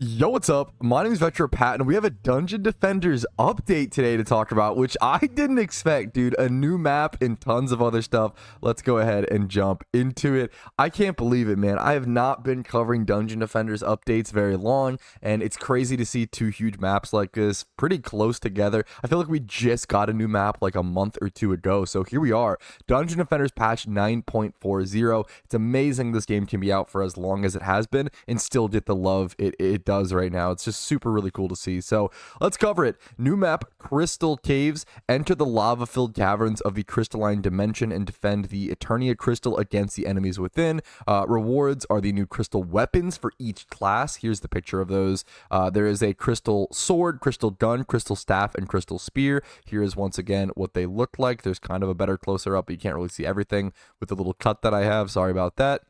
Yo, what's up? My name is Veteran Pat, and we have a Dungeon Defenders update today to talk about, which I didn't expect, dude. A new map and tons of other stuff. Let's go ahead and jump into it. I can't believe it, man. I have not been covering Dungeon Defenders updates very long, and it's crazy to see two huge maps like this pretty close together. I feel like we just got a new map like a month or two ago, so here we are. Dungeon Defenders patch 9.40. It's amazing this game can be out for as long as it has been and still get the love it does right now. It's just super really cool to see. So let's cover it. New map, Crystal Caves. Enter the lava-filled caverns of the crystalline dimension and defend the Eternia crystal against the enemies within. Rewards are the new crystal weapons for each class. Here's the picture of those. There is a crystal sword, crystal gun, crystal staff, and crystal spear. Here is once again what they look like. There's kind of a better closer up, but you can't really see everything with the little cut that I have. Sorry about that.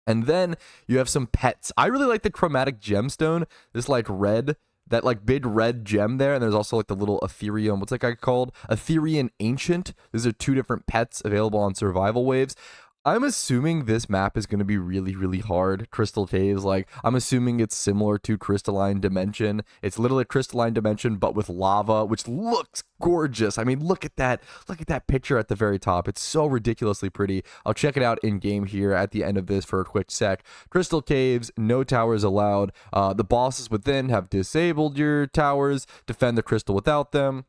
And then you have some pets. I really like the chromatic gemstone, this like red, that like big red gem there. And there's also like the little Ethereum, what's that guy called? Etherean Ancient. These are two different pets available on survival waves. I'm assuming this map is going to be really, really hard. Crystal Caves, like, I'm assuming it's similar to Crystalline Dimension. It's literally Crystalline Dimension, but with lava, which looks gorgeous. I mean, look at that. Look at that picture at the very top. It's so ridiculously pretty. I'll check it out in game here at the end of this for a quick sec. Crystal Caves, no towers allowed. The bosses within have disabled your towers. Defend the crystal without them.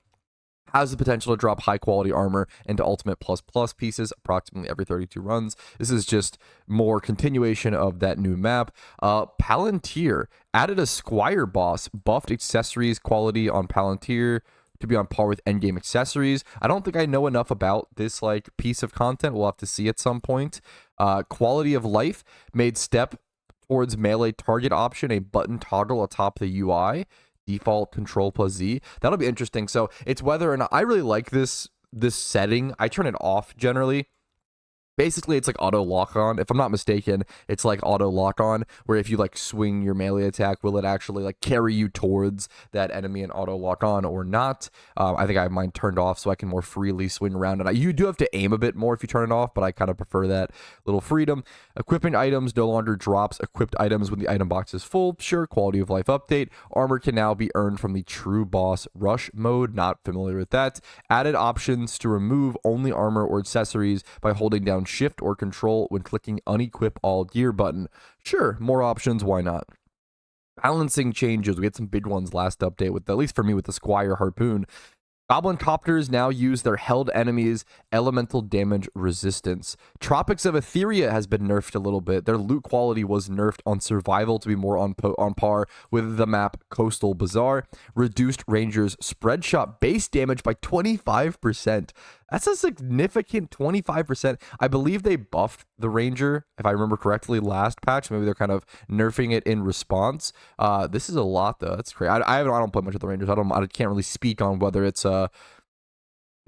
Has the potential to drop high quality armor into ultimate plus pieces approximately every 32 runs. This is just more continuation of that new map. Palantir added a Squire boss, buffed accessories quality on Palantir to be on par with endgame accessories. I don't think I know enough about this like piece of content. We'll have to see at some point. Quality of life made step towards melee target option a button toggle atop the UI. Default control plus Z. That'll be interesting. So it's whether or not I really like this setting. I turn it off generally. Basically, it's like auto lock on. If I'm not mistaken, it's like auto lock on, where if you like swing your melee attack, will it actually like carry you towards that enemy and auto lock on or not? I think I have mine turned off so I can more freely swing around. And you do have to aim a bit more if you turn it off, but I kind of prefer that little freedom. Equipping items no longer drops equipped items when the item box is full. Sure, quality of life update. Armor can now be earned from the true boss rush mode. Not familiar with that. Added options to remove only armor or accessories by holding down shift or control when clicking unequip all gear button. Sure, more options, why not? Balancing changes. We had some big ones last update with, at least for me, with the Squire Harpoon. Goblin Copters now use their held enemies' elemental damage resistance. Tropics of Etheria has been nerfed a little bit. Their loot quality was nerfed on survival to be more on par with the map Coastal Bazaar. Reduced Rangers spread shot base damage by 25%. That's a significant 25%. I believe they buffed the Ranger, if I remember correctly, last patch. Maybe they're kind of nerfing it in response. This is a lot, though. That's crazy. I don't play much of the Rangers. I can't really speak on whether it's a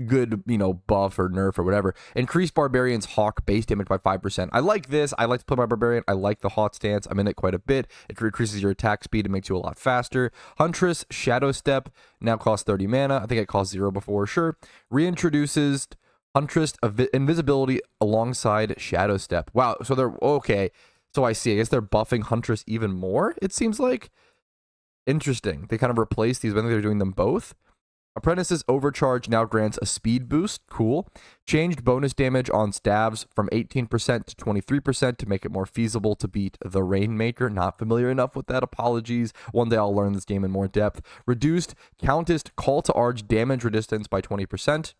good, buff or nerf or whatever. Increased Barbarian's Hawk base damage by 5%. I like this. I like to play my Barbarian. I like the hot stance. I'm in it quite a bit. It increases your attack speed and makes you a lot faster. Huntress Shadow Step now costs 30 mana. I think it cost 0 before. Sure. Reintroduces Huntress invisibility alongside Shadow Step. Wow. So they're okay. So I see. I guess they're buffing Huntress even more, it seems like. Interesting. They kind of replaced these. I think they're doing them both. Apprentice's Overcharge now grants a speed boost. Cool. Changed bonus damage on stabs from 18% to 23% to make it more feasible to beat the Rainmaker. Not familiar enough with that. Apologies. One day I'll learn this game in more depth. Reduced Countess Call to Arch damage resistance by 20%.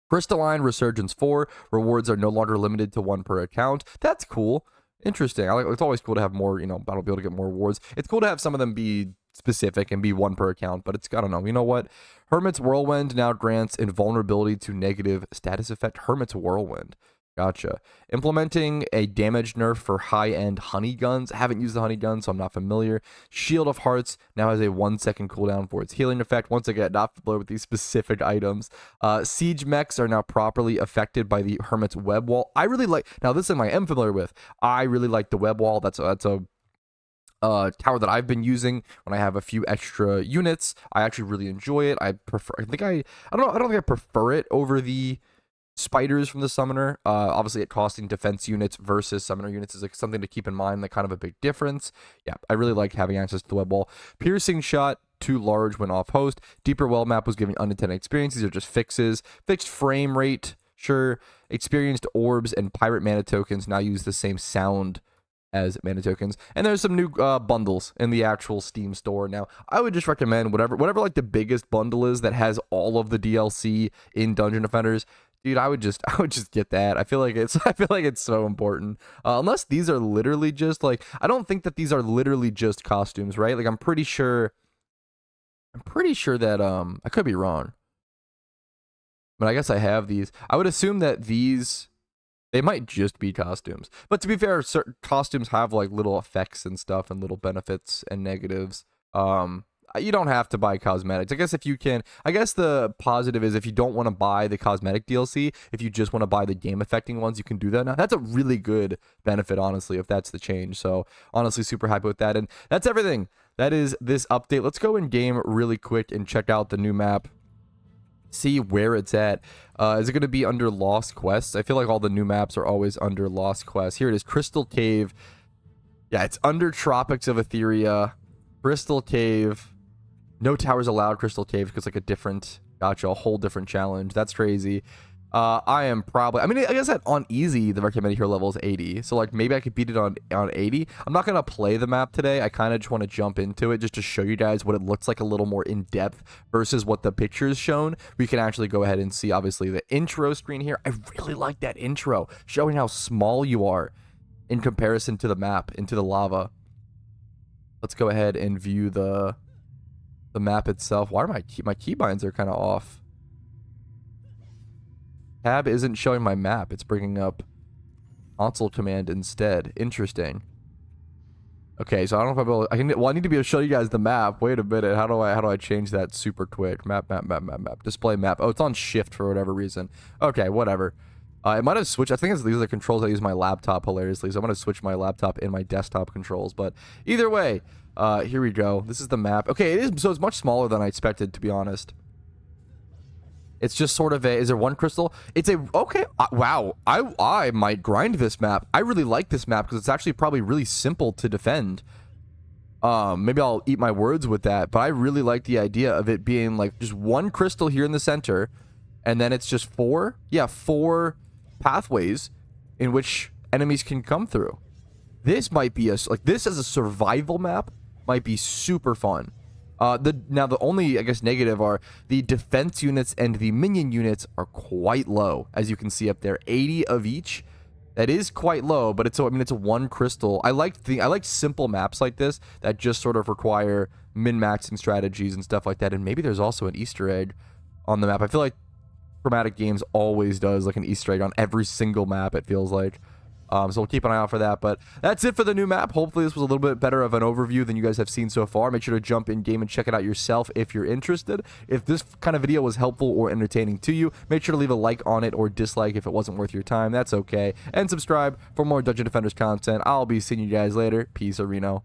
Crystalline Resurgence 4. Rewards are no longer limited to 1 per account. That's cool. Interesting. It's always cool to have more, I'll be able to get more rewards. It's cool to have some of them be specific and be 1 per account, but it's, I don't know. You know what? Hermit's Whirlwind now grants invulnerability to negative status effect. Hermit's Whirlwind. Gotcha. Implementing a damage nerf for high-end honey guns. I haven't used the honey gun, so I'm not familiar. Shield of Hearts now has a 1-second cooldown for its healing effect. Once again, not familiar with these specific items. Siege mechs are now properly affected by the Hermit's Web Wall. I really like, now this thing I am familiar with. I really like the Web Wall. That's a tower that I've been using when I have a few extra units. I actually really enjoy it. I don't know, I don't think I prefer it over the spiders from the summoner. Obviously, it costing defense units versus summoner units is like something to keep in mind, like kind of a big difference. Yeah, I really like having access to the web wall. Piercing shot, too large when off host. Deeper well map was giving unintended experience. These are just fixes. Fixed frame rate, sure. Experienced orbs and pirate mana tokens now use the same sound as mana tokens. And there's some new bundles in the actual Steam store. Now, I would just recommend whatever like the biggest bundle is that has all of the DLC in Dungeon Defenders. Dude, I would just get that. I feel like it's so important. Unless these are literally just like, I don't think that these are literally just costumes, right? Like I'm pretty sure that I could be wrong. But I guess I have these. I would assume that these, they might just be costumes. But to be fair, certain costumes have like little effects and stuff and little benefits and negatives. You don't have to buy cosmetics. I guess if you can, I guess the positive is if you don't want to buy the cosmetic DLC, if you just want to buy the game affecting ones, you can do that now. That's a really good benefit, honestly, if that's the change. So honestly, super happy with that. And that's everything. That is this update. Let's go in game really quick and check out the new map. See where it's at. Is it going to be under Lost Quests? I feel like all the new maps are always under Lost Quests. Here it is, Crystal Cave. Yeah, it's under Tropics of Etheria. Crystal Cave. No towers allowed, Crystal Cave, because like a whole different challenge. That's crazy. I am probably, I mean, I guess that on easy, the recommended hero level is 80. So like maybe I could beat it on 80. I'm not going to play the map today. I kind of just want to jump into it just to show you guys what it looks like a little more in depth versus what the pictures shown. We can actually go ahead and see obviously the intro screen here. I really like that intro showing how small you are in comparison to the map, into the lava. Let's go ahead and view the map itself. Why are my keybinds are kind of off? Tab isn't showing my map. It's bringing up console command instead. Interesting. Okay, so I don't know if I'll be able, I need to be able to show you guys the map. Wait a minute. How do I change that super quick? Map. Display map. Oh, it's on shift for whatever reason. Okay, whatever. It might have switched. I think these are the controls I use my laptop hilariously. So I'm going to switch my laptop and my desktop controls. But either way, here we go. This is the map. Okay, it is. So it's much smaller than I expected, to be honest. It's just sort of a, is there one crystal? It's a, okay, wow. I might grind this map. I really like this map because it's actually probably really simple to defend. Maybe I'll eat my words with that, but I really like the idea of it being like just one crystal here in the center, and then it's just four pathways in which enemies can come through. This might be like this as a survival map might be super fun. Now the only, I guess, negative are the defense units and the minion units are quite low, as you can see up there, 80 of each. That is quite low, but it's a one crystal. I like simple maps like this that just sort of require min-maxing strategies and stuff like that. And maybe there's also an Easter egg on the map. I feel like Chromatic Games always does like an Easter egg on every single map, it feels like. So we'll keep an eye out for that. But that's it for the new map. Hopefully this was a little bit better of an overview than you guys have seen so far. Make sure to jump in game and check it out yourself if you're interested. If this kind of video was helpful or entertaining to you, make sure to leave a like on it or dislike if it wasn't worth your time. That's okay. And subscribe for more Dungeon Defenders content. I'll be seeing you guys later. Peace, Reno.